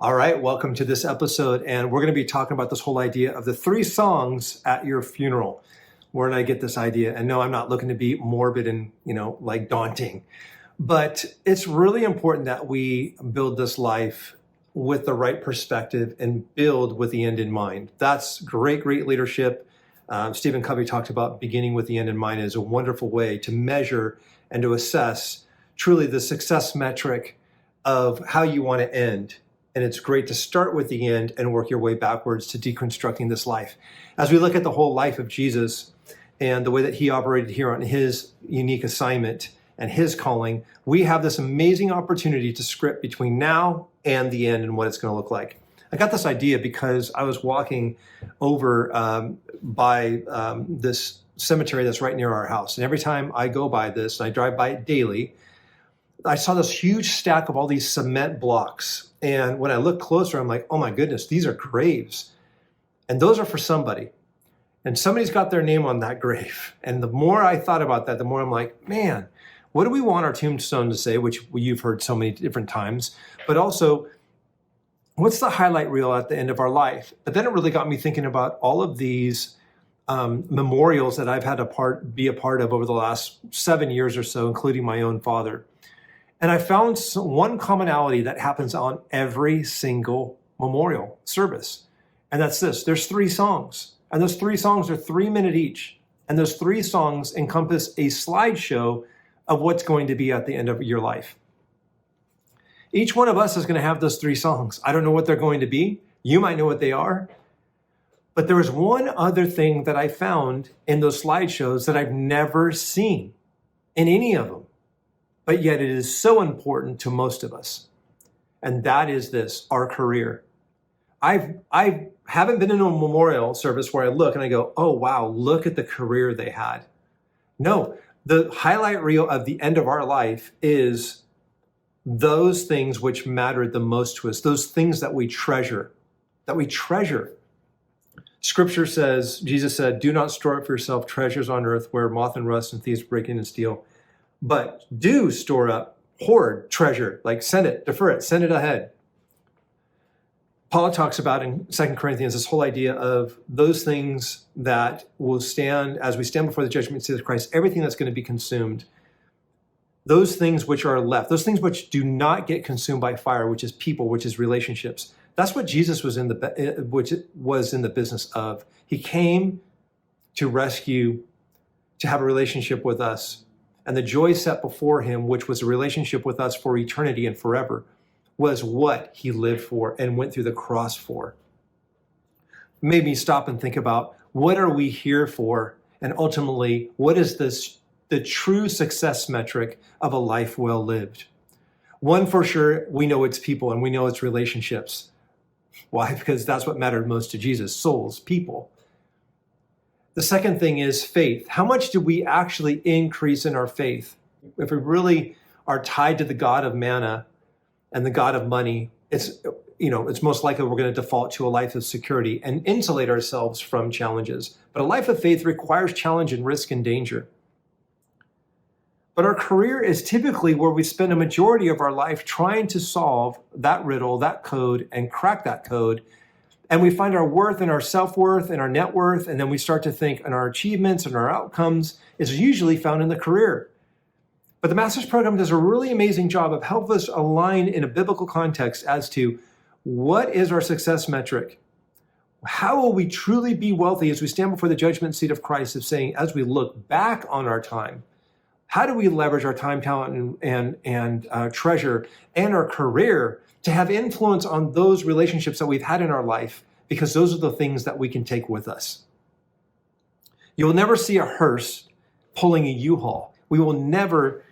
All right, welcome to this episode, and we're going to be talking about this whole idea of the three songs at your funeral. Where did I get this idea? And no, I'm not looking to be morbid and, like daunting, but it's really important that we build this life with the right perspective and build with the end in mind. That's great leadership. Stephen Covey talked about beginning with the end in mind as a wonderful way to measure and to assess truly the success metric of how you want to end. And it's great to start with the end and work your way backwards to deconstructing this life. As we look at the whole life of Jesus and the way that he operated here on his unique assignment and his calling, we have this amazing opportunity to script between now and the end and what it's going to look like. I got this idea because I was walking over by this cemetery that's right near our house. And every time I go by this, and I drive by it daily, I saw this huge stack of all these cement blocks. And when I look closer, I'm like, oh my goodness, these are graves. And those are for somebody. And somebody's got their name on that grave. And the more I thought about that, the more I'm like, man, what do we want our tombstone to say, which you've heard so many different times, but also, what's the highlight reel at the end of our life? But then it really got me thinking about all of these memorials that I've had to be a part of over the last 7 years or so, including my own father. And I found one commonality that happens on every single memorial service. And that's this. There's three songs. And those three songs are 3 minutes each. And those three songs encompass a slideshow of what's going to be at the end of your life. Each one of us is going to have those three songs. I don't know what they're going to be. You might know what they are. But there was one other thing that I found in those slideshows that I've never seen in any of them. But yet it is so important to most of us. And that is this, our career. I haven't been in a memorial service where I look and I go, oh, wow, look at the career they had. No, the highlight reel of the end of our life is those things which mattered the most to us, those things that we treasure, Scripture says, Jesus said, do not store up for yourself treasures on earth where moth and rust and thieves break in and steal. But do store up, hoard treasure, like send it, defer it, send it ahead. Paul talks about in 2 Corinthians this whole idea of those things that will stand as we stand before the judgment seat of Christ, everything that's going to be consumed, those things which are left, those things which do not get consumed by fire, which is people, which is relationships. That's what Jesus was in the business of. He came to rescue, to have a relationship with us. And the joy set before him, which was a relationship with us for eternity and forever, was what he lived for and went through the cross for. It made me stop and think about, what are we here for? And ultimately, what is the true success metric of a life well lived? One for sure, we know it's people and we know it's relationships. Why? Because that's what mattered most to Jesus, souls, people. The second thing is faith. How much do we actually increase in our faith? If we really are tied to the God of manna and the God of money, it's most likely we're going to default to a life of security and insulate ourselves from challenges. But a life of faith requires challenge and risk and danger. But our career is typically where we spend a majority of our life trying to solve that riddle, that code, and crack that code. And we find our worth and our self-worth and our net worth, and then we start to think and our achievements and our outcomes is usually found in the career. But the Master's Program does a really amazing job of helping us align in a biblical context as to what is our success metric? How will we truly be wealthy as we stand before the judgment seat of Christ, of saying, as we look back on our time, how do we leverage our time, talent, and treasure and our career to have influence on those relationships that we've had in our life, because those are the things that we can take with us. You will never see a hearse pulling a U-Haul. We will never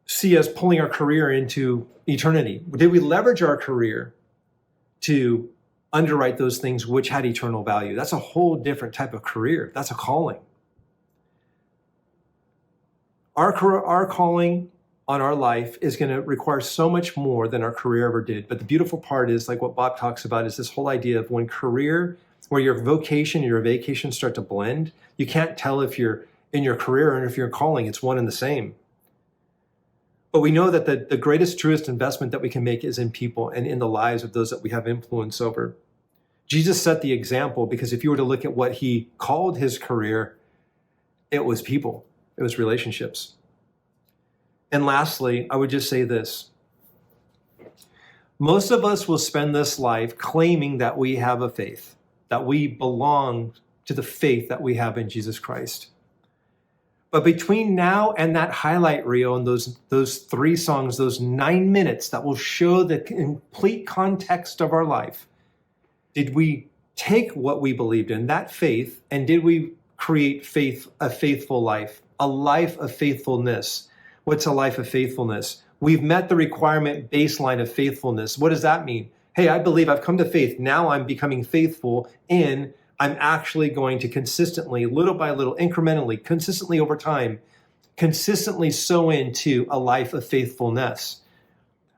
see us pulling our career into eternity. Did we leverage our career to underwrite those things which had eternal value? That's a whole different type of career. That's a calling. Our calling on our life is going to require so much more than our career ever did. But the beautiful part is, like what Bob talks about, is this whole idea of when your vocation and your vacation start to blend, you can't tell if you're in your career and if you're calling, it's one and the same. But we know that the greatest, truest investment that we can make is in people and in the lives of those that we have influence over. Jesus set the example because if you were to look at what he called his career, it was people, it was relationships. And lastly, I would just say this. Most of us will spend this life claiming that we have a faith, that we belong to the faith that we have in Jesus Christ. But between now and that highlight reel and those 3 songs, those 9 minutes that will show the complete context of our life, did we take what we believed in, that faith, and did we create a faithful life, a life of faithfulness? What's a life of faithfulness? We've met the requirement baseline of faithfulness. What does that mean? Hey, I believe I've come to faith. Now I'm becoming faithful in I'm actually going to consistently, little by little, incrementally, consistently over time, consistently sow into a life of faithfulness.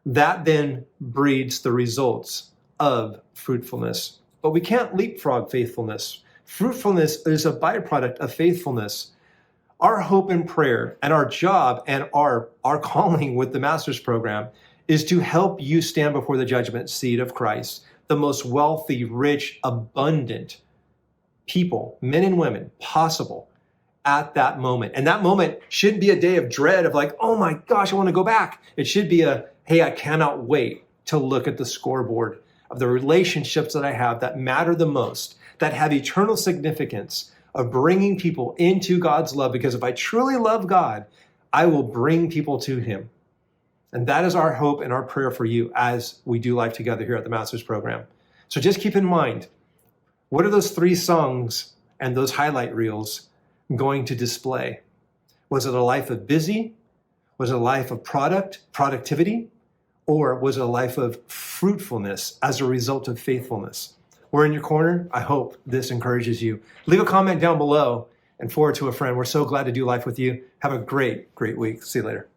That then breeds the results of fruitfulness. But we can't leapfrog faithfulness. Fruitfulness is a byproduct of faithfulness. Our hope and prayer and our job and our calling with the Master's Program is to help you stand before the judgment seat of Christ, the most wealthy, rich, abundant people, men and women, possible at that moment. And that moment shouldn't be a day of dread of like, oh my gosh, I want to go back. It should be hey, I cannot wait to look at the scoreboard of the relationships that I have that matter the most, that have eternal significance of bringing people into God's love. Because if I truly love God, I will bring people to him. And that is our hope and our prayer for you as we do life together here at the Master's Program. So just keep in mind, what are those 3 songs and those highlight reels going to display? Was it a life of busy? Was it a life of productivity? Or was it a life of fruitfulness as a result of faithfulness? We're in your corner. I hope this encourages you. Leave a comment down below and forward to a friend. We're so glad to do life with you. Have a great, great week. See you later.